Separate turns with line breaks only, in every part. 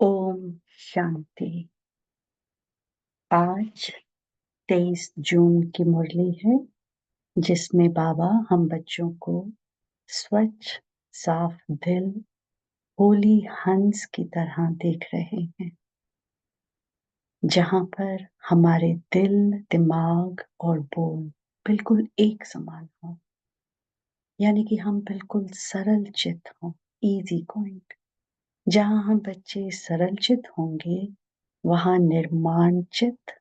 ओम शांति। आज 23 जून की मुरली है, जिसमें बाबा हम बच्चों को स्वच्छ साफ दिल होली हंस की तरह देख रहे हैं, जहाँ पर हमारे दिल, दिमाग और बोल बिल्कुल एक समान हो, यानी कि हम बिल्कुल सरल चित हों, इजी गोइंग। जहाँ हम बच्चे सरल चित होंगे, वहाँ निर्माण चित,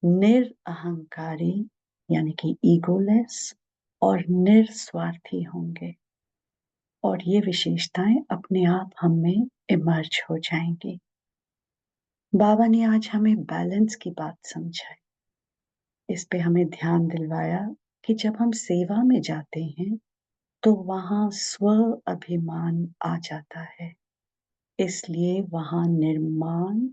निरअहंकारी यानी कि ईगोलेस और निस्वार्थी होंगे, और ये विशेषताएं अपने आप हम में इमर्ज हो जाएंगी। बाबा ने आज हमें बैलेंस की बात समझाई। इस पे हमें ध्यान दिलवाया कि जब हम सेवा में जाते हैं तो वहाँ स्व अभिमान आ जाता है, इसलिए वहाँ निर्माण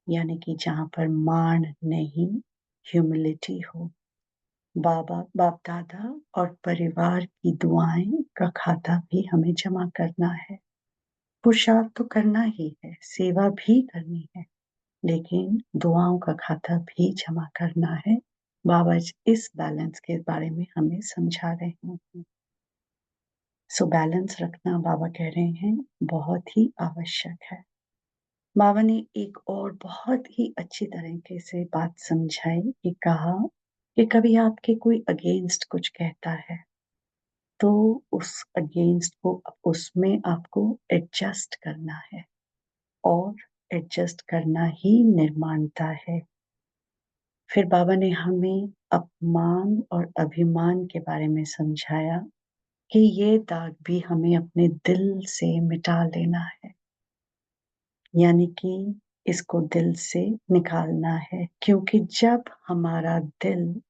यानी कि जहाँ पर मान नहीं, ह्यूमिलिटी हो। बाप दादा और परिवार की दुआएं का खाता भी हमें जमा करना है। पुरुषार्थ तो करना ही है, सेवा भी करनी है, लेकिन दुआओं का खाता भी जमा करना है। बाबा इस बैलेंस के बारे में हमें समझा रहे हैं। सो बैलेंस रखना, बाबा कह रहे हैं, बहुत ही आवश्यक है। बाबा ने एक और बहुत ही अच्छी तरीके से बात समझाई कि कहा कि कभी आपके कोई अगेंस्ट कुछ कहता है तो उस अगेंस्ट को उसमें आपको एडजस्ट करना है, और एडजस्ट करना ही निर्माणता है। फिर बाबा ने हमें अपमान और अभिमान के बारे में समझाया कि ये दाग भी हमें अपने दिल से मिटा लेना है, यानी कि इसको दिल से निकालना है, क्योंकि जब हमारा दिल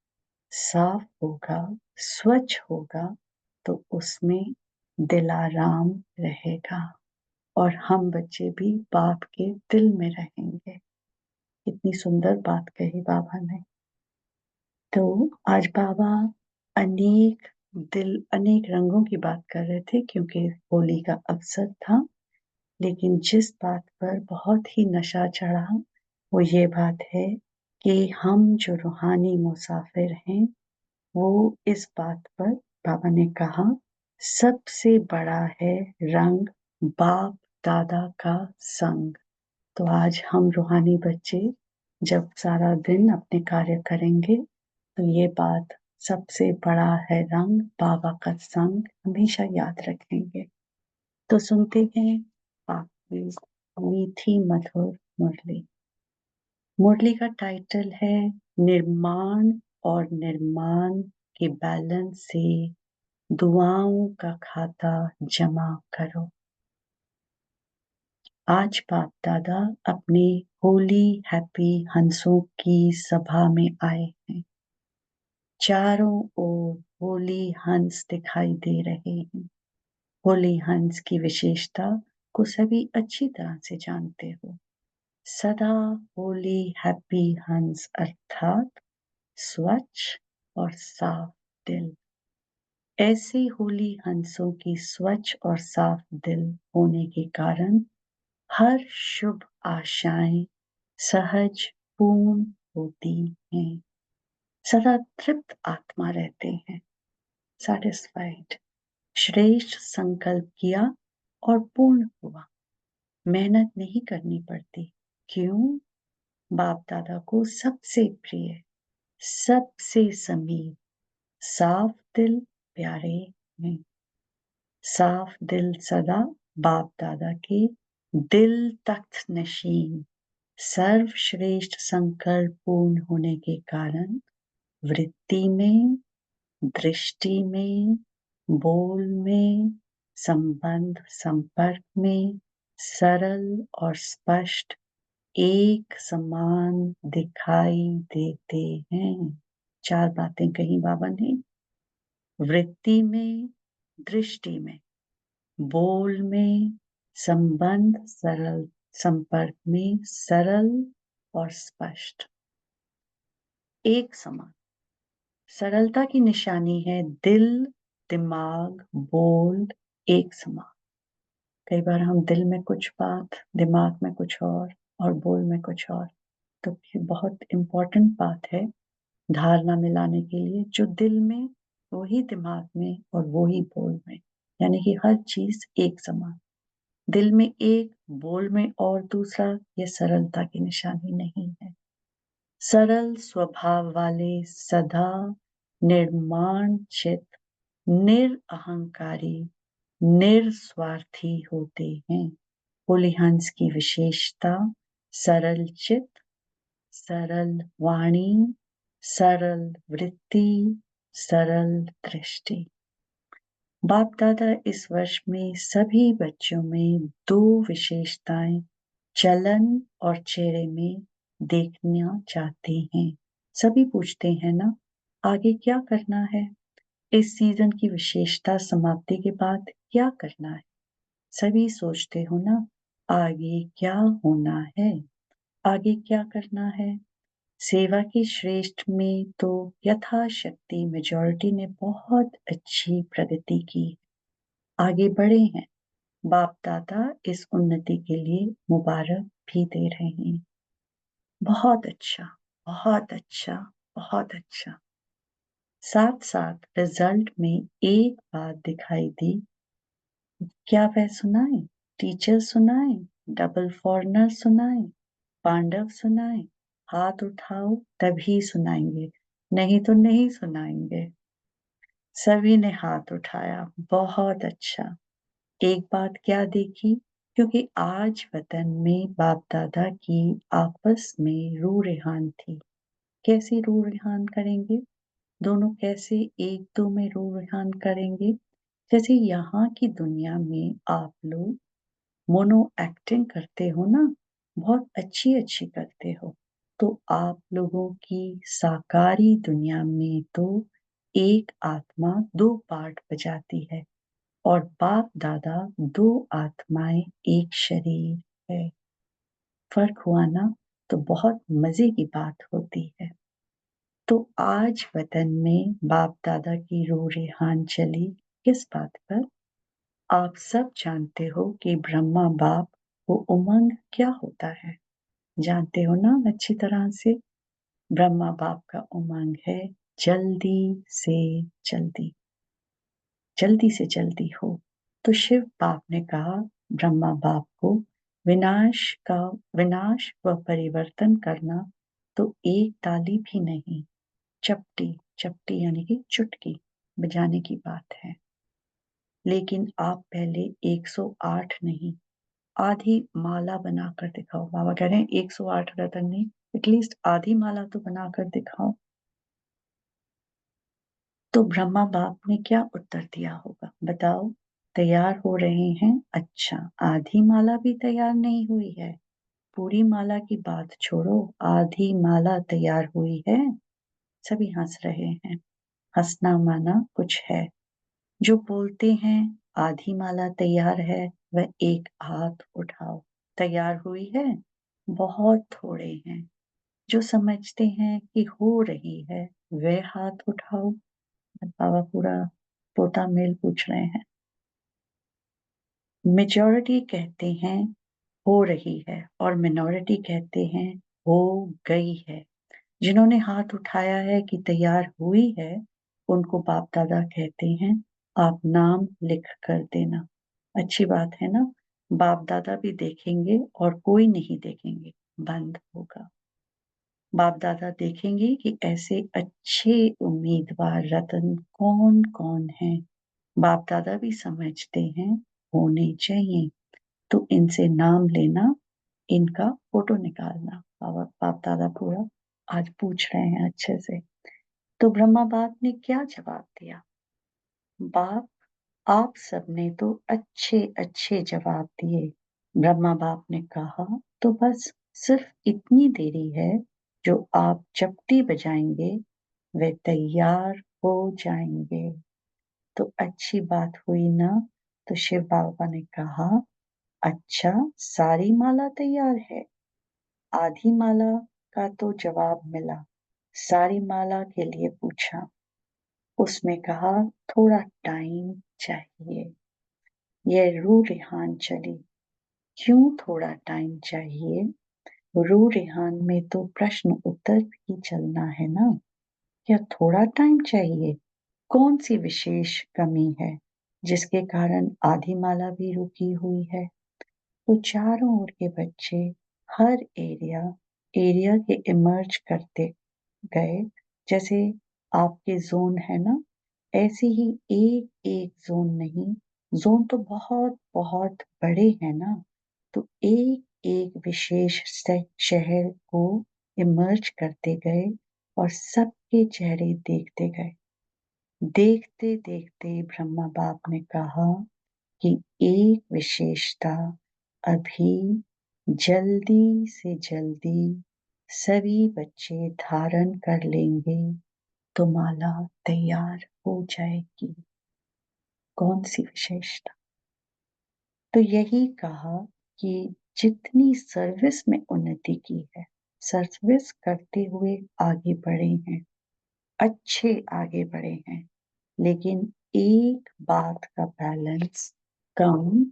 साफ होगा, स्वच्छ होगा, तो उसमें दिलाराम रहेगा और हम बच्चे भी बाप के दिल में रहेंगे। कितनी सुंदर बात कही बाबा ने। तो आज बाबा अनेक रंगों की बात कर रहे थे, क्योंकि होली का अवसर था। लेकिन जिस बात पर बहुत ही नशा चढ़ा वो ये बात है कि हम जो रूहानी मुसाफिर हैं, वो इस बात पर बाबा ने कहा सबसे बड़ा है रंग बाप दादा का संग। तो आज हम रूहानी बच्चे जब सारा दिन अपने कार्य करेंगे, तो ये बात सबसे बड़ा है रंग बाबा का संग हमेशा याद रखेंगे। तो सुनते हैं आपकी मीठी मधुर मुरली। मुरली का टाइटल है निर्माण और निर्माण के बैलेंस से दुआओं का खाता जमा करो। आज बाप दादा अपने होली हैप्पी हंसों की सभा में आए हैं। चारों ओर होली हंस दिखाई दे रहे हैं। होली हंस की विशेषता को सभी अच्छी तरह से जानते हो। सदा होली हैप्पी हंस अर्थात स्वच्छ और साफ दिल। ऐसे होली हंसों की स्वच्छ और साफ दिल होने के कारण हर शुभ आशाएं सहज पूर्ण होती हैं। सदा तृप्त आत्मा रहते हैं, सैटिस्फाइड। श्रेष्ठ संकल्प किया और पूर्ण हुआ। मेहनत नहीं करनी पड़ती। क्यों? बाप दादा को सबसे प्रिय, सबसे समीप साफ दिल प्यारे हैं। साफ दिल सदा बाप दादा के दिल तख्त नशीन। सर्वश्रेष्ठ संकल्प पूर्ण होने के कारण वृत्ति में, दृष्टि में, बोल में, संबंध संपर्क में सरल और स्पष्ट एक समान दिखाई देते हैं। चार बातें कही बाबा ने। वृत्ति में, दृष्टि में, बोल में, संबंध सरल संपर्क में सरल और स्पष्ट एक समान। सरलता की निशानी है दिल, दिमाग, बोल एक समान। कई बार हम दिल में कुछ बात, दिमाग में कुछ और बोल में कुछ और। तो ये बहुत इम्पोर्टेंट बात है धारणा मिलाने के लिए, जो दिल में वही दिमाग में और वही बोल में, यानी कि हर चीज एक समान। दिल में एक, बोल में और दूसरा, ये सरलता की निशानी नहीं है। सरल स्वभाव वाले सदा निर्माण चित, निरअहंकारी, निस्वार्थी होते हैं। होली हंस की विशेषता सरल चित, सरल वाणी, सरल वृत्ति, सरल दृष्टि। बाप दादा इस वर्ष में सभी बच्चों में दो विशेषताएं चलन और चेहरे में देखना चाहते हैं। सभी पूछते हैं ना, आगे क्या करना है? इस सीजन की विशेषता समाप्ति के बाद क्या करना है? सभी सोचते हो ना, आगे क्या होना है? आगे क्या करना है? सेवा की श्रेष्ठ में तो यथाशक्ति मेजॉरिटी ने बहुत अच्छी प्रगति की, आगे बढ़े हैं। बाप दादा इस उन्नति के लिए मुबारक भी दे रहे हैं। बहुत अच्छा, बहुत अच्छा, बहुत अच्छा। साथ साथ रिजल्ट में एक बात दिखाई दी, क्या वह सुनाए? टीचर सुनाए? डबल फॉरनर सुनाए? पांडव सुनाए? हाथ उठाओ तभी सुनाएंगे, नहीं तो नहीं सुनाएंगे। सभी ने हाथ उठाया, बहुत अच्छा। एक बात क्या देखी, क्योंकि आज वतन में बाप दादा की आपस में रूह रेहान थी। कैसी रूह रेहान करेंगे? दोनों कैसे एक दो में रूह रेहान करेंगे? जैसे यहाँ की दुनिया में आप लोग मोनो एक्टिंग करते हो ना, बहुत अच्छी अच्छी करते हो, तो आप लोगों की साकारी दुनिया में तो एक आत्मा दो पार्ट बजाती है, और बाप दादा दो आत्माएं एक शरीर है। फर्क हुआ ना, तो बहुत मजे की बात होती है। तो आज वतन में बाप दादा की रूह रेहान चली किस बात पर? आप सब जानते हो कि ब्रह्मा बाप को उमंग क्या होता है, जानते हो ना अच्छी तरह से। ब्रह्मा बाप का उमंग है जल्दी से जल्दी, जल्दी से जल्दी हो। तो शिव बाप ने कहा ब्रह्मा बाप को, विनाश व परिवर्तन करना तो एक ताली भी नहीं, चपटी, चपटी यानी कि चुटकी बजाने की बात है। लेकिन आप पहले 108 नहीं, आधी माला बनाकर दिखाओ। बाबा कह रहे हैं 108 रतन नहीं, एटलीस्ट आधी माला तो बनाकर दिखाओ। तो ब्रह्मा बाप ने क्या उत्तर दिया होगा बताओ? तैयार हो रहे हैं? अच्छा, आधी माला भी तैयार नहीं हुई है? पूरी माला की बात छोड़ो, आधी माला तैयार हुई है? सभी हंस रहे हैं। हंसना माना कुछ है। जो बोलते हैं आधी माला तैयार है, वह एक हाथ उठाओ। तैयार हुई है? बहुत थोड़े हैं। जो समझते हैं कि हो रही है, वे हाथ उठाओ। बाबा पूरा तोता मेल पूछ रहे हैं। मेजॉरिटी कहते हैं हो रही है, और मिनॉरिटी कहते हैं हो गई है। जिन्होंने हाथ उठाया है कि तैयार हुई है, उनको बाप दादा कहते हैं आप नाम लिख कर देना। अच्छी बात है ना, बाप दादा भी देखेंगे और कोई नहीं देखेंगे, बंद होगा। बाप दादा देखेंगे कि ऐसे अच्छे उम्मीदवार रतन कौन कौन हैं। बाप दादा भी समझते हैं होने चाहिए, तो इनसे नाम लेना, इनका फोटो निकालना। बाप दादा पूरा आज पूछ रहे हैं अच्छे से। तो ब्रह्मा बाप ने क्या जवाब दिया? बाप, आप सबने तो अच्छे अच्छे जवाब दिए। ब्रह्मा बाप ने कहा तो बस सिर्फ इतनी देरी है, जो आप चपटी बजाएंगे वे तैयार हो जाएंगे। तो अच्छी बात हुई ना। तो शिव बाबा ने कहा अच्छा, सारी माला तैयार है? आधी माला का तो जवाब मिला, सारी माला के लिए पूछा। उसमें कहा थोड़ा टाइम चाहिए। ये रूह रेहान चली, क्यों थोड़ा टाइम चाहिए? रूह रेहान में तो प्रश्न उत्तर भी चलना है ना, या थोड़ा टाइम चाहिए? कौन सी विशेष कमी है जिसके कारण आधी माला भी रुकी हुई है? तो चारों ओर के बच्चे हर एरिया के इमर्ज करते गए। जैसे आपके ज़ोन है ना, ऐसे ही एक-एक ज़ोन नहीं, ज़ोन तो बहुत-बहुत बड़े हैं ना, तो एक-एक विशेष शहर को इमर्ज करते गए और सबके चेहरे देखते गए। देखते-देखते ब्रह्मा बाप ने कहा कि एक विशेषता अभी जल्दी से जल्दी सभी बच्चे धारण कर लेंगे तो माला तैयार हो जाएगी। कौन सी विशेषता? तो यही कहा कि जितनी सर्विस में उन्नति की है, सर्विस करते हुए आगे बढ़े हैं, अच्छे आगे बढ़े हैं, लेकिन एक बात का बैलेंस कम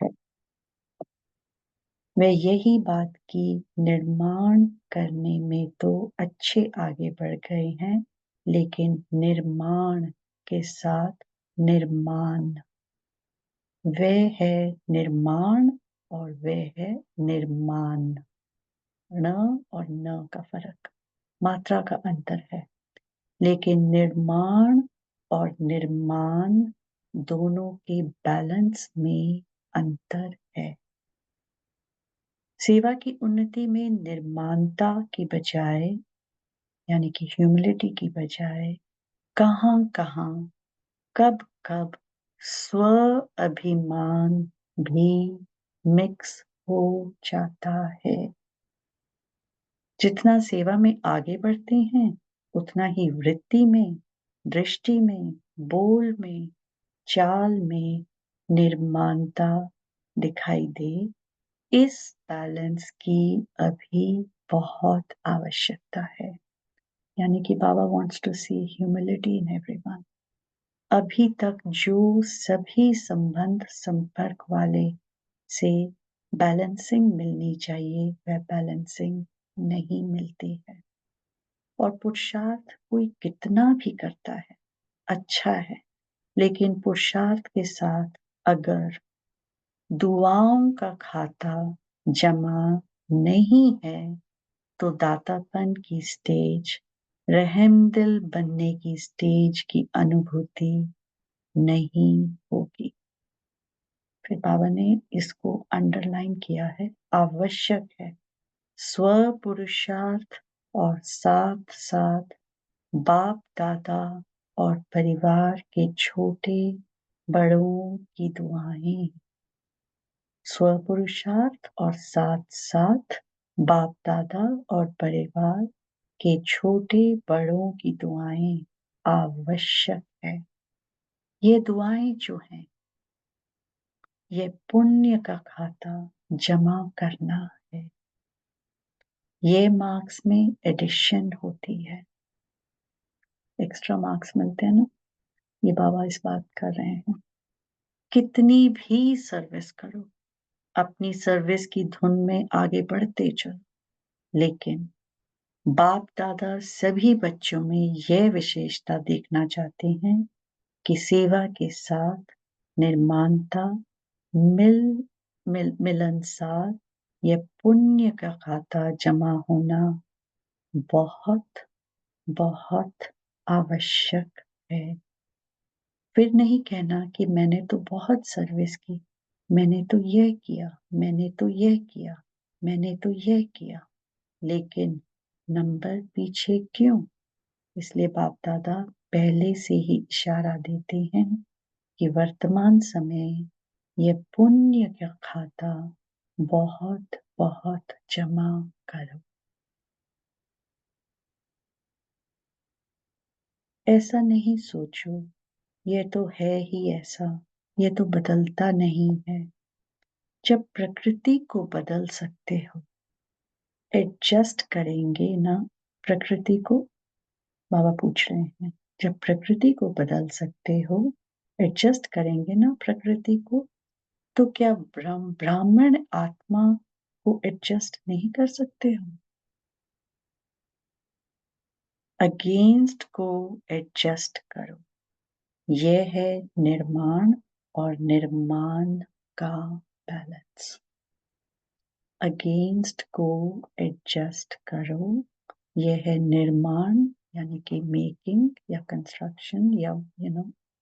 है। वह यही बात की निर्माण करने में तो अच्छे आगे बढ़ गए हैं, लेकिन निर्माण के साथ निर्माण, वह है निर्माण और वह है निर्माण। ण और न का फर्क, मात्रा का अंतर है, लेकिन निर्माण और निर्माण दोनों के बैलेंस में अंतर है। सेवा की उन्नति में निर्माणता की बजाय, यानी कि ह्यूमिलिटी की बजाय, कहाँ-कहाँ, कब-कब स्व अभिमान भी मिक्स हो जाता है। जितना सेवा में आगे बढ़ते हैं, उतना ही वृत्ति में, दृष्टि में, बोल में, चाल में निर्माणता दिखाई दे। इस बैलेंस की अभी बहुत आवश्यकता है। यानी कि बाबा wants to see humility in everyone. अभी तक जो सभी संबंध संपर्क वाले से बैलेंसिंग मिलनी चाहिए, वह बैलेंसिंग नहीं मिलती है। और पुरुषार्थ कोई कितना भी करता है, अच्छा है, लेकिन पुरुषार्थ के साथ अगर दुआओं का खाता जमा नहीं है, तो दातापन की स्टेज, रहमदिल बनने की स्टेज की अनुभूति नहीं होगी। फिर बाबा ने इसको अंडरलाइन किया है, आवश्यक है स्व पुरुषार्थ और साथ साथ बाप दादा और परिवार के छोटे बड़ों की दुआएं। स्व पुरुषार्थ और साथ साथ बाप दादा और परिवार के छोटे बड़ों की दुआएं आवश्यक है। ये दुआएं जो हैं, ये पुण्य का खाता जमा करना है। ये मार्क्स में एडिशन होती है, एक्स्ट्रा मार्क्स मिलते हैं ना, ये बाबा इस बात कर रहे हैं। कितनी भी सर्विस करो, अपनी सर्विस की धुन में आगे बढ़ते चलो, लेकिन बाप दादा सभी बच्चों में यह विशेषता देखना चाहते हैं कि सेवा के साथ निर्माणता, मिलनसार, यह पुण्य का खाता जमा होना बहुत बहुत आवश्यक है। फिर नहीं कहना कि मैंने तो बहुत सर्विस की, मैंने तो यह किया, मैंने तो यह किया, मैंने तो यह किया, लेकिन नंबर पीछे क्यों? इसलिए बाप दादा पहले से ही इशारा देते हैं कि वर्तमान समय यह पुण्य का खाता बहुत बहुत जमा करो। ऐसा नहीं सोचो, यह तो है ही ऐसा, यह तो बदलता नहीं है। जब प्रकृति को बदल सकते हो, एडजस्ट करेंगे ना प्रकृति को? बाबा पूछ रहे हैं, जब प्रकृति को बदल सकते हो एडजस्ट करेंगे ना प्रकृति को, तो क्या ब्राह्मण आत्मा को एडजस्ट नहीं कर सकते हम? अगेंस्ट को एडजस्ट करो। यह है निर्माण और निर्माण का बैलेंस। अगेंस्ट को एडजस्ट करो, यह है निर्माण यानी कि मेकिंग या कंस्ट्रक्शन या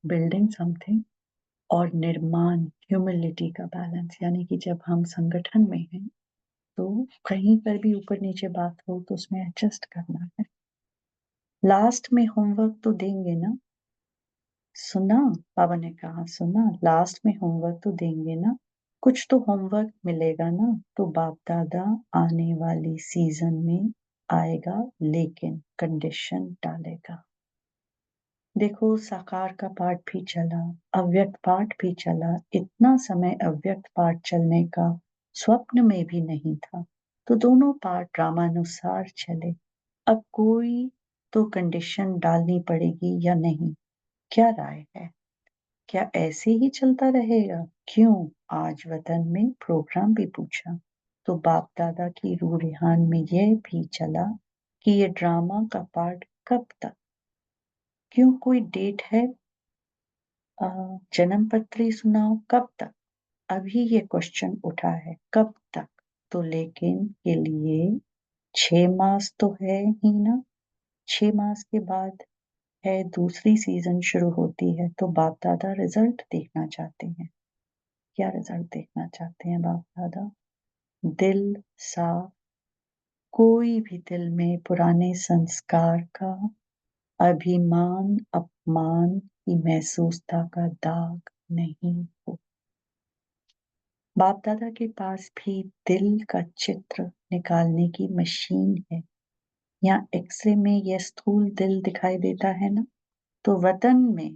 बिल्डिंग समथिंग, और निर्माण ह्यूमिलिटी का बैलेंस, यानी कि जब हम संगठन में हैं तो कहीं पर भी ऊपर नीचे बात हो तो उसमें एडजस्ट करना है। लास्ट में होमवर्क तो देंगे ना? सुना? बाबा ने कहा सुना, लास्ट में होमवर्क तो देंगे ना? कुछ तो होमवर्क मिलेगा ना? तो बाप दादा आने वाली सीजन में आएगा, लेकिन कंडीशन डालेगा। देखो, साकार का पाठ भी चला, अव्यक्त पाठ भी चला। इतना समय अव्यक्त पाठ चलने का स्वप्न में भी नहीं था, तो दोनों पाठ ड्रामानुसार चले। अब कोई तो कंडीशन डालनी पड़ेगी या नहीं? क्या राय है? क्या ऐसे ही चलता रहेगा? क्यों? आज वतन में प्रोग्राम भी पूछा, तो बाप दादा की रूह रेहान में यह भी चला कि ये ड्रामा का पार्ट कब तक? क्यों, कोई डेट है? जन्म पत्री सुनाओ, कब तक? अभी ये क्वेश्चन उठा है, कब तक? तो लेकिन के लिए 6 मास तो है ही ना। 6 मास के बाद है दूसरी सीजन शुरू होती है, तो बाप दादा रिजल्ट देखना चाहते हैं। क्या रिजल्ट देखना चाहते हैं बाप दादा? दिल साफ, कोई भी दिल में पुराने संस्कार का, अभिमान अपमान की महसूसता का दाग नहीं हो। बाप दादा के पास भी दिल का चित्र निकालने की मशीन है। यहाँ एक्सरे में यह स्थूल दिल दिखाई देता है ना, तो वतन में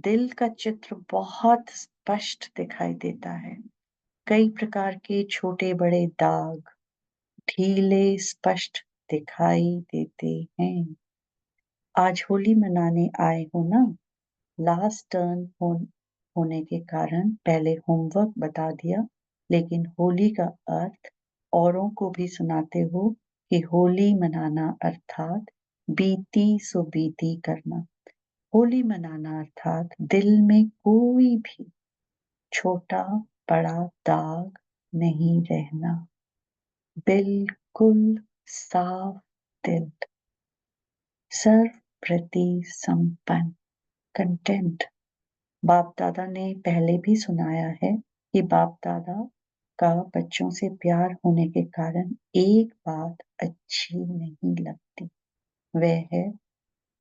दिल का चित्र बहुत स्पष्ट दिखाई देता है। कई प्रकार के छोटे बड़े दाग ढीले स्पष्ट दिखाई देते हैं। आज होली मनाने आए हो ना? लास्ट टर्न होने के कारण पहले होमवर्क बता दिया, लेकिन होली का अर्थ औरों को भी सुनाते हो कि होली मनाना अर्थात बीती सो बीती करना। होली मनाना अर्थात दिल में कोई भी छोटा बड़ा दाग नहीं रहना। बिल्कुल साफ दिल, सर्व प्रति संपन्न, कंटेंट। बाप दादा ने पहले भी सुनाया है कि बाप दादा का बच्चों से प्यार होने के कारण एक बात अच्छी नहीं लगती, वह है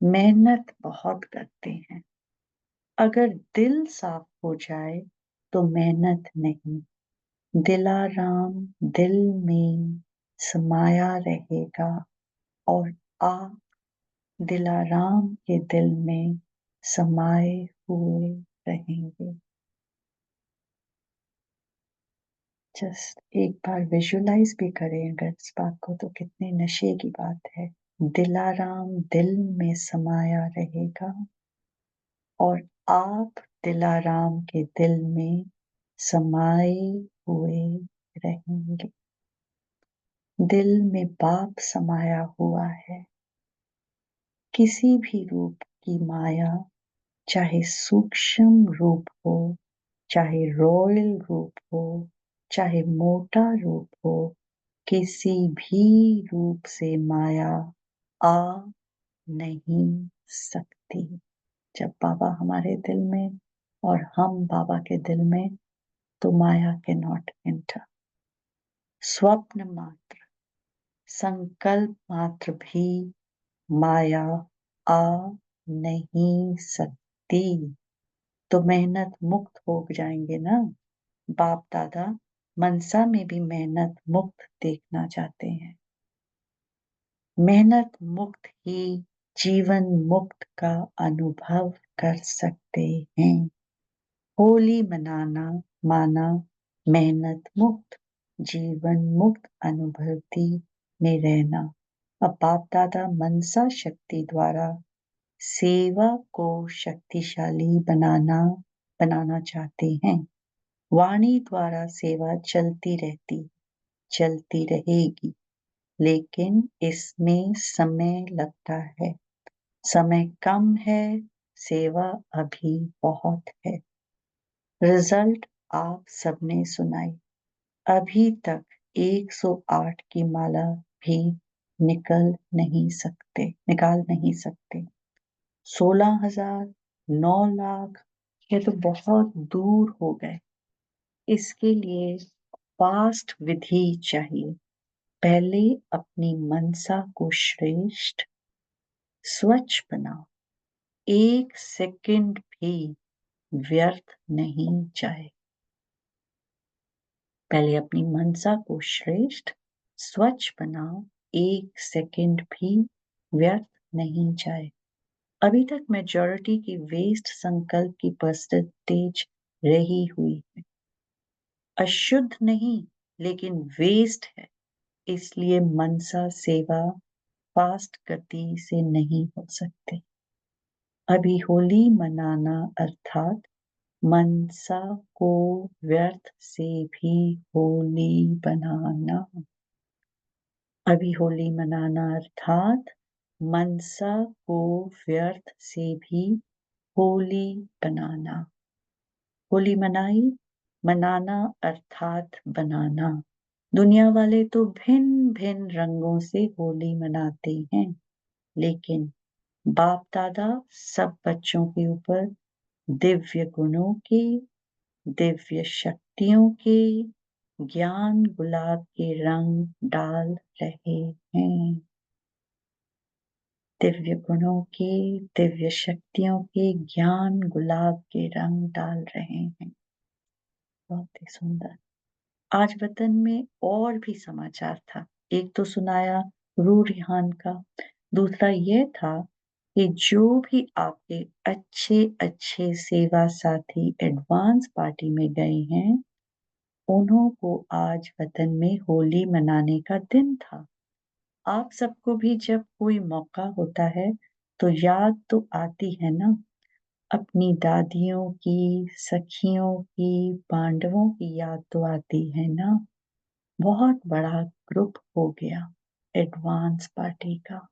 मेहनत बहुत करते हैं। अगर दिल साफ हो जाए तो मेहनत नहीं, दिलाराम दिल में समाया रहेगा, और आप दिलाराम के दिल में समाये हुए रहेंगे। जस्ट एक बार विजुलाइज भी करें अगर इस बात को, तो कितने नशे की बात है। दिलाराम दिल में समाया रहेगा, और आप दिलाराम के दिल में समाये हुए रहेंगे। दिल में बाप समाया हुआ है। किसी भी रूप की माया, चाहे सूक्ष्म रूप हो, चाहे रॉयल रूप हो, चाहे मोटा रूप हो, किसी भी रूप से माया आ नहीं सकती। जब बाबा हमारे दिल में और हम बाबा के दिल में, तो माया के नॉट एंटर। स्वप्न मात्र, संकल्प मात्र भी माया आ नहीं सकती। तो मेहनत मुक्त हो जाएंगे ना। बाप दादा मनसा में भी मेहनत मुक्त देखना चाहते हैं। मेहनत मुक्त ही जीवन मुक्त का अनुभव कर सकते हैं। होली मनाना माना मेहनत मुक्त, जीवन मुक्त अनुभूति में रहना। अब बाप दादा मनसा शक्ति द्वारा सेवा को शक्तिशाली बनाना बनाना चाहते हैं। वाणी द्वारा सेवा चलती रहेगी, लेकिन इसमें समय लगता है। समय कम है, सेवा अभी बहुत है। रिजल्ट आप सबने सुनाई। अभी तक 108 की माला भी निकाल नहीं सकते। 16,000, 9 लाख, ये तो बहुत दूर हो गए। इसके लिए फास्ट विधि चाहिए। पहले अपनी मनसा को श्रेष्ठ स्वच्छ बनाओ। 1 सेकंड भी व्यर्थ नहीं जाए। पहले अपनी मनसा को श्रेष्ठ स्वच्छ बनाओ, 1 सेकंड भी व्यर्थ नहीं जाए। अभी तक मेजॉरिटी की वेस्ट संकल्प की परसेंटेज रही हुई है। अशुद्ध नहीं, लेकिन वेस्ट है। इसलिए मनसा सेवा फास्ट गति से नहीं हो सकती। अभी होली मनाना अर्थात मनसा को व्यर्थ से भी होली बनाना। अभी होली मनाना अर्थात मनसा को व्यर्थ से भी होली बनाना। होली मनाना अर्थात बनाना। दुनिया वाले तो भिन्न भिन्न रंगों से होली मनाते हैं, लेकिन बाप दादा सब बच्चों के ऊपर दिव्य गुणों के, दिव्य शक्तियों के, ज्ञान गुलाब के रंग डाल रहे हैं। दिव्य गुणों के, दिव्य शक्तियों के, ज्ञान गुलाब के रंग डाल रहे हैं। बहुत ही सुंदर। आज वतन में और भी समाचार था। एक तो सुनाया रू रिहान का, दूसरा यह था कि जो भी आपके अच्छे अच्छे सेवा साथी एडवांस पार्टी में गए हैं, उन्हों को आज वतन में होली मनाने का दिन था। आप सबको भी जब कोई मौका होता है तो याद तो आती है ना, अपनी दादियों की, सखियों की, पांडवों की याद तो आती है ना। बहुत बड़ा ग्रुप हो गया एडवांस पार्टी का।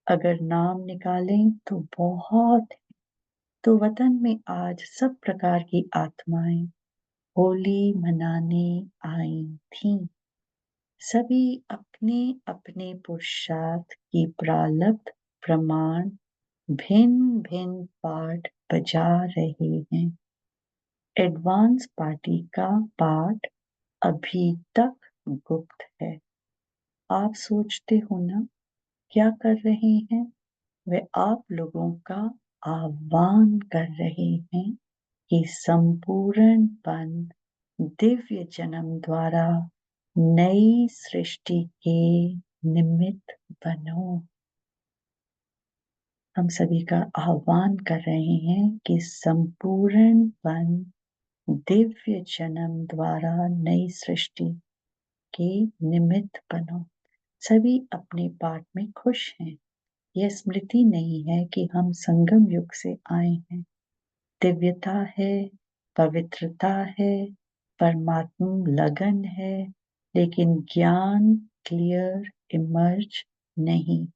अगर नाम निकालें तो बहुत है। तो वतन में आज सब प्रकार की आत्माएं होली मनाने आई थीं। सभी अपने अपने पुरुषार्थ की प्रारब्ध प्रमाण भिन्न भिन्न पाठ बजा रहे हैं। एडवांस पार्टी का पाठ अभी तक गुप्त है। आप सोचते हो ना क्या कर रहे हैं? वे आप लोगों का आह्वान कर रहे हैं कि संपूर्ण बंद दिव्य जन्म द्वारा नई सृष्टि के निमित्त बनो। हम सभी का आह्वान कर रहे हैं कि संपूर्ण बंद दिव्य जन्म द्वारा नई सृष्टि के निमित्त बनो। सभी अपने पाठ में खुश हैं। यह स्मृति नहीं है कि हम संगम युग से आए हैं। दिव्यता है, पवित्रता है, परमात्म लगन है, लेकिन ज्ञान क्लियर इमर्ज नहीं।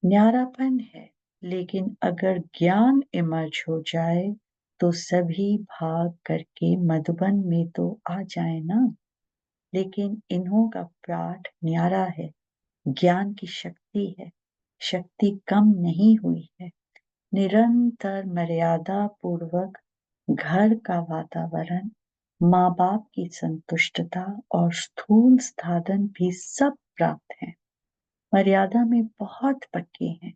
न्यारापन है, लेकिन अगर ज्ञान इमर्ज हो जाए तो सभी भाग करके मधुबन में तो आ जाए ना। लेकिन इन्हों का पाठ न्यारा है, ज्ञान की शक्ति है, शक्ति कम नहीं हुई है। निरंतर मर्यादा पूर्वक घर का वातावरण, माँ बाप की संतुष्टता और स्थूल साधन भी सब प्राप्त है। मर्यादा में बहुत पक्के हैं,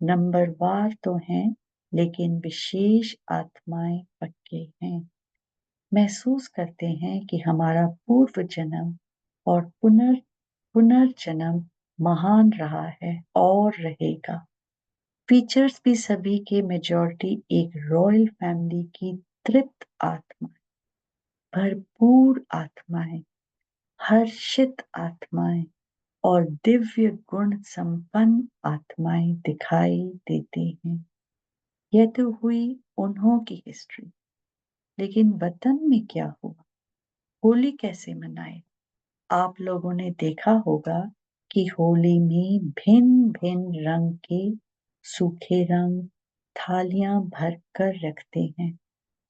नंबरवार तो हैं, लेकिन विशेष आत्माएं पक्के हैं। महसूस करते हैं कि हमारा पूर्व जन्म और पुनर्जन्म महान रहा है और रहेगा। फीचर्स भी सभी के मेजॉरिटी एक रॉयल फैमिली की तृप्त आत्मा, भरपूर आत्माएं, हर्षित आत्माएं और दिव्य गुण संपन्न आत्माएं दिखाई देते हैं। यह तो हुई उन्हों की हिस्ट्री, लेकिन वतन में क्या हुआ? होली कैसे मनाए? आप लोगों ने देखा होगा कि होली में भिन्न भिन्न रंग के सूखे रंग थालियां भर कर रखते हैं।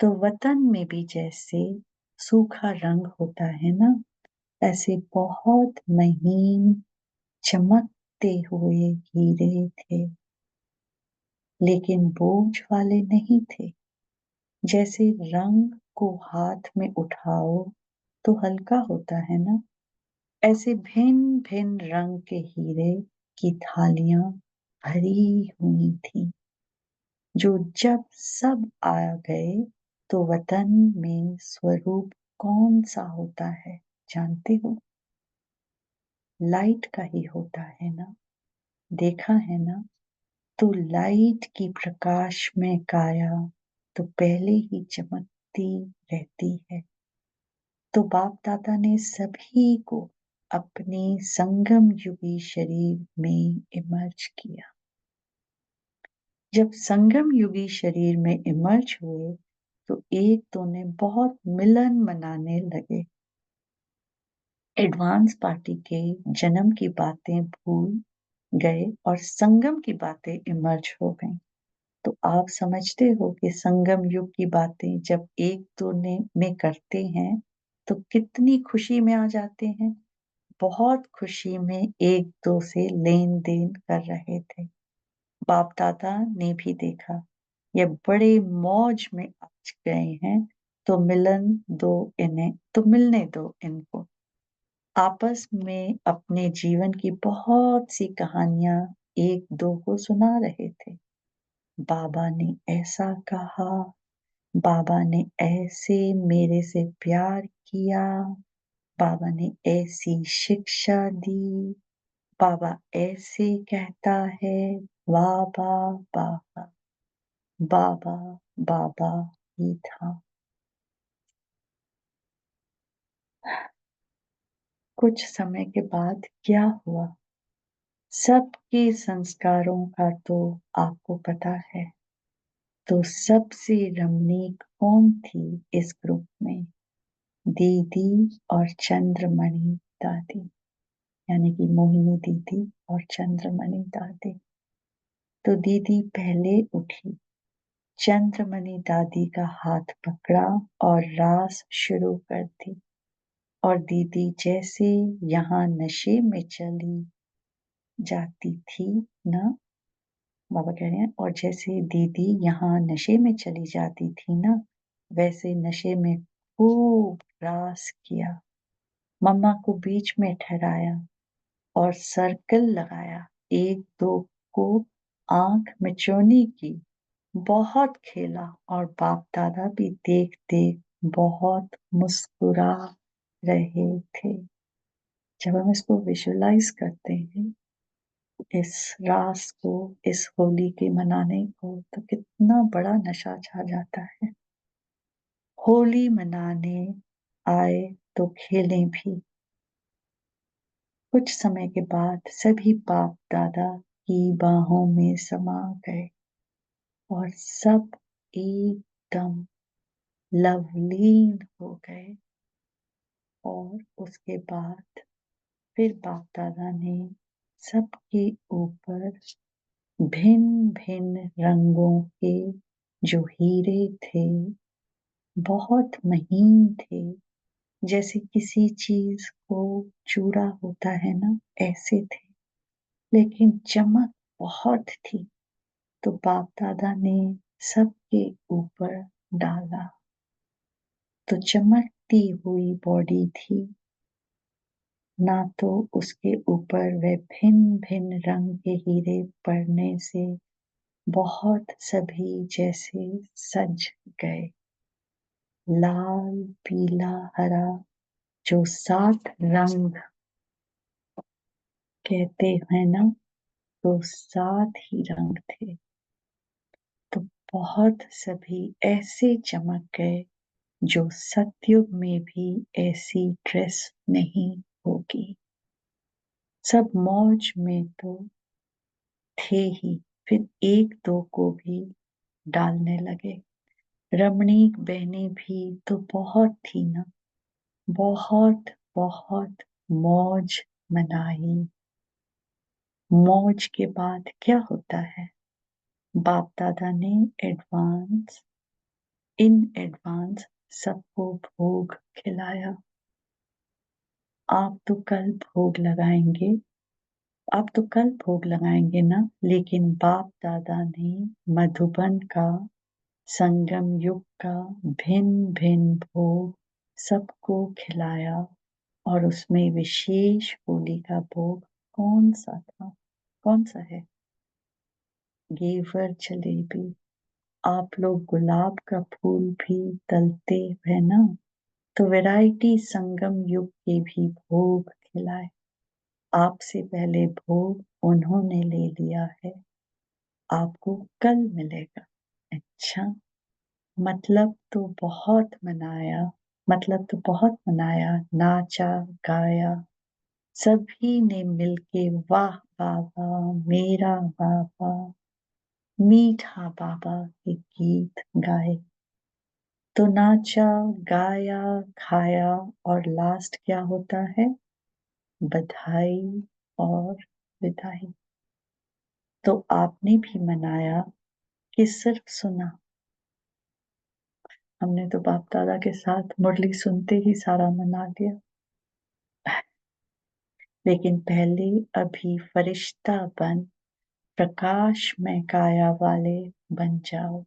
तो वतन में भी जैसे सूखा रंग होता है ना, ऐसे बहुत महीन चमकते हुए हीरे थे, लेकिन बोझ वाले नहीं थे। जैसे रंग को हाथ में उठाओ तो हल्का होता है ना, ऐसे भिन्न भिन्न रंग के हीरे की थालियां भरी हुई थी, जो जब सब आ गए तो वतन में स्वरूप कौन सा होता है जानते हो? लाइट का ही होता है ना, देखा है ना। तो लाइट की प्रकाश में काया तो पहले ही चमकती रहती है। तो बाप दादा ने सभी को अपने संगम युगी शरीर में इमर्ज किया। जब संगम युगी शरीर में इमर्ज हुए तो एक दो ने बहुत मिलन मनाने लगे। एडवांस पार्टी के जन्म की बातें भूल गए और संगम की बातें इमर्ज हो गईं। तो आप समझते हो कि संगम युग की बातें जब एक दो ने में करते हैं तो कितनी खुशी में आ जाते हैं। बहुत खुशी में एक दो से लेन देन कर रहे थे। बाप दादा ने भी देखा ये बड़े मौज में आज गए हैं, तो मिलने दो इनको। आपस में अपने जीवन की बहुत सी कहानियां एक दो को सुना रहे थे। बाबा ने ऐसा कहा, बाबा ने ऐसे मेरे से प्यार किया, बाबा ने ऐसी शिक्षा दी, बाबा ऐसे कहता है, बाबा बाबा बाबा बाबा ही था। कुछ समय के बाद क्या हुआ? सबके संस्कारों का तो आपको पता है। तो सबसे रमणीक कौन थी इस ग्रुप में? दीदी और चंद्रमणि दादी, यानी कि मोहिनी दीदी और चंद्रमणि दादी। तो दीदी पहले उठी, चंद्रमणि दादी का हाथ पकड़ा और रास शुरू कर दी। और दीदी जैसे यहाँ नशे में चली जाती थी ना, बाबा कह रहे हैं, और जैसे दीदी यहाँ नशे में चली जाती थी ना, वैसे नशे में खूब रास किया। मम्मा को बीच में ठहराया और सर्कल लगाया, एक दो को आंख मिचौनी की, बहुत खेला। और बाप दादा भी देख देख बहुत मुस्कुरा रहे थे। जब हम इसको विजुअलाइज करते हैं, इस रास को, इस होली के मनाने को, तो कितना बड़ा नशा छा जाता है। होली मनाने आए तो खेलें भी। कुछ समय के बाद सभी बाप दादा की बाहों में समा गए और सब एकदम लवलीन हो गए। और उसके बाद फिर बाप दादा ने सबके ऊपर भिन्न भिन्न रंगों के जो हीरे थे, बहुत महीन थे, जैसे किसी चीज को चूरा होता है ना, ऐसे थे, लेकिन चमक बहुत थी। तो बाप दादा ने सबके ऊपर डाला तो चमकती हुई बॉडी थी ना, तो उसके ऊपर वह भिन्न भिन्न रंग के हीरे पड़ने से बहुत सभी जैसे सज गए। लाल पीला हरा, जो 7 रंग कहते हैं ना, तो 7 ही रंग थे। तो बहुत सभी ऐसे चमक गए जो सतयुग में भी ऐसी ड्रेस नहीं होगी। सब मौज में तो थे ही, फिर एक दो को भी डालने लगे। रमणीक बहनें भी तो बहुत थी ना, बहुत बहुत मौज मनाई। मौज के बाद क्या होता है? बाप दादा ने इन एडवांस सबको भोग खिलाया। आप तो कल भोग लगाएंगे, आप तो कल भोग लगाएंगे ना, लेकिन बाप दादा ने मधुबन का, संगम युग का भिन्न भिन्न भोग सबको खिलाया। और उसमें विशेष होली का भोग कौन सा था? कौन सा है? घेवर जलेबी। आप लोग गुलाब का फूल भी तलते हैं ना, तो वैरायटी संगम युग के भी भोग खिलाए। आपसे पहले भोग उन्होंने ले लिया है, आपको कल मिलेगा। अच्छा, मतलब तो बहुत मनाया, मतलब तो बहुत मनाया, नाचा गाया, सभी ने मिलके वाह बाबा मेरा बाबा, मीठा बाबा के गीत गाए। तो नाचा गाया खाया और लास्ट क्या होता है? बधाई और विदाई। तो आपने भी मनाया कि सिर्फ सुना? हमने तो बाप दादा के साथ मुरली सुनते ही सारा मना लिया। लेकिन पहले अभी फरिश्ता बन प्रकाश में काया वाले बन जाओ।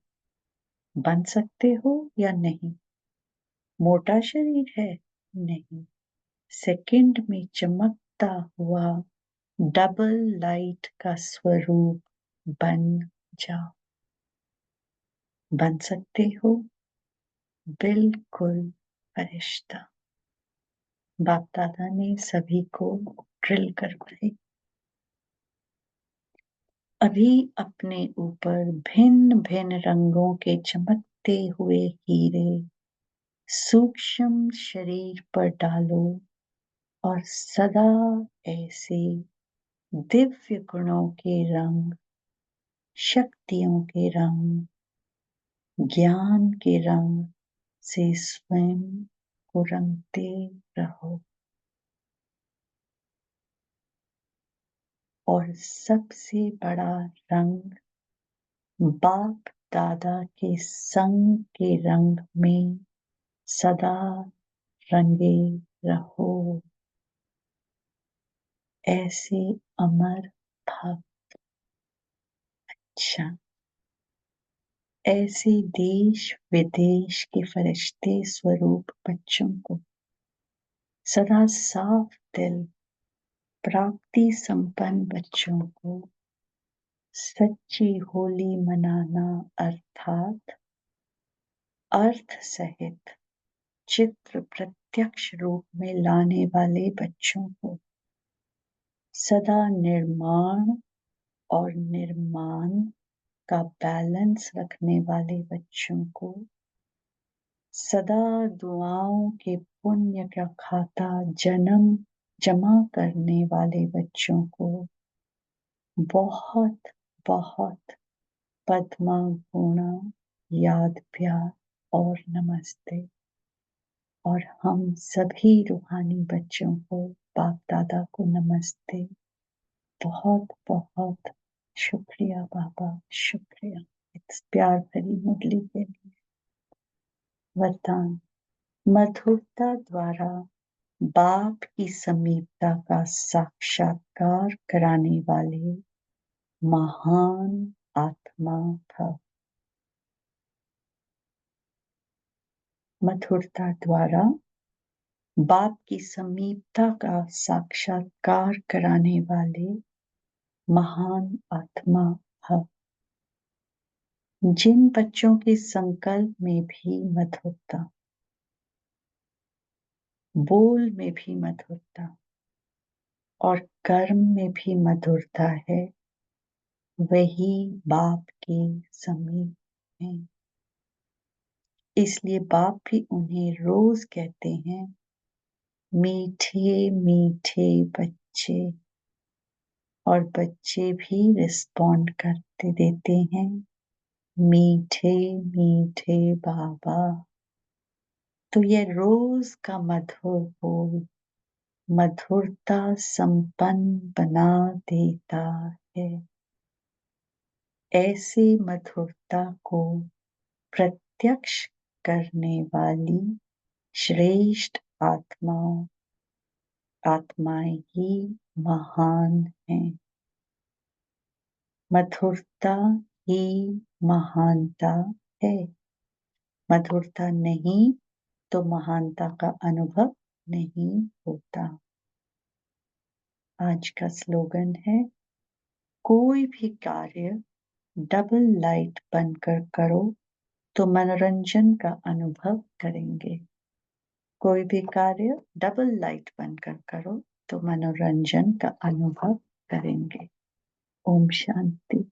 बन सकते हो या नहीं? मोटा शरीर है? नहीं, सेकंड में चमकता हुआ डबल लाइट का स्वरूप बन जाओ। बन सकते हो? बिल्कुल फरिश्ता। बाप दादा ने सभी को ड्रिल करवाई। अभी अपने ऊपर भिन्न भिन्न रंगों के चमकते हुए हीरे सूक्ष्म शरीर पर डालो और सदा ऐसे दिव्य गुणों के रंग, शक्तियों के रंग, ज्ञान के रंग से स्वयं को रंगते रहो। और सबसे बड़ा रंग बाप दादा के संग के रंग में सदा रंगे रहो। ऐसे अमर भक्त। अच्छा, ऐसे देश विदेश के फरिश्ते स्वरूप बच्चों को सदा साफ दिल प्राप्ति संपन्न बच्चों को सच्ची होली मनाना, अर्थात अर्थ सहित चित्र प्रत्यक्ष रूप में लाने वाले बच्चों को सदा निर्माण और निर्माण का बैलेंस रखने वाले बच्चों को सदा दुआओं के पुण्य का खाता जन्म जमा करने वाले बच्चों को बहुत बहुत पद्मा गुणा याद प्यार और नमस्ते। और हम सभी रूहानी बच्चों को बाप दादा को नमस्ते। बहुत बहुत शुक्रिया बाबा, शुक्रिया इस प्यार भरी मुरली के लिए। वरदान। मधुरता द्वारा बाप की समीपता का साक्षात्कार कराने वाले महान आत्मा भव। मधुरता द्वारा बाप की समीपता का साक्षात्कार कराने वाले महान आत्मा भव। जिन बच्चों के संकल्प में भी मधुरता, बोल में भी मधुरता और कर्म में भी मधुरता है, वही बाप के समीप है। इसलिए बाप भी उन्हें रोज कहते हैं, मीठे मीठे बच्चे। और बच्चे भी रिस्पॉन्ड करते देते हैं, मीठे मीठे बाबा, तो ये रोज का मधुर बोल मधुरता संपन्न बना देता है। ऐसी मधुरता को प्रत्यक्ष करने वाली श्रेष्ठ आत्माएं ही महान हैं। मधुरता ही महानता है। मधुरता नहीं तो महानता का अनुभव नहीं होता। आज का स्लोगन है, कोई भी कार्य डबल लाइट बनकर करो तो मनोरंजन का अनुभव करेंगे। कोई भी कार्य डबल लाइट बनकर करो तो मनोरंजन का अनुभव करेंगे। ओम शांति।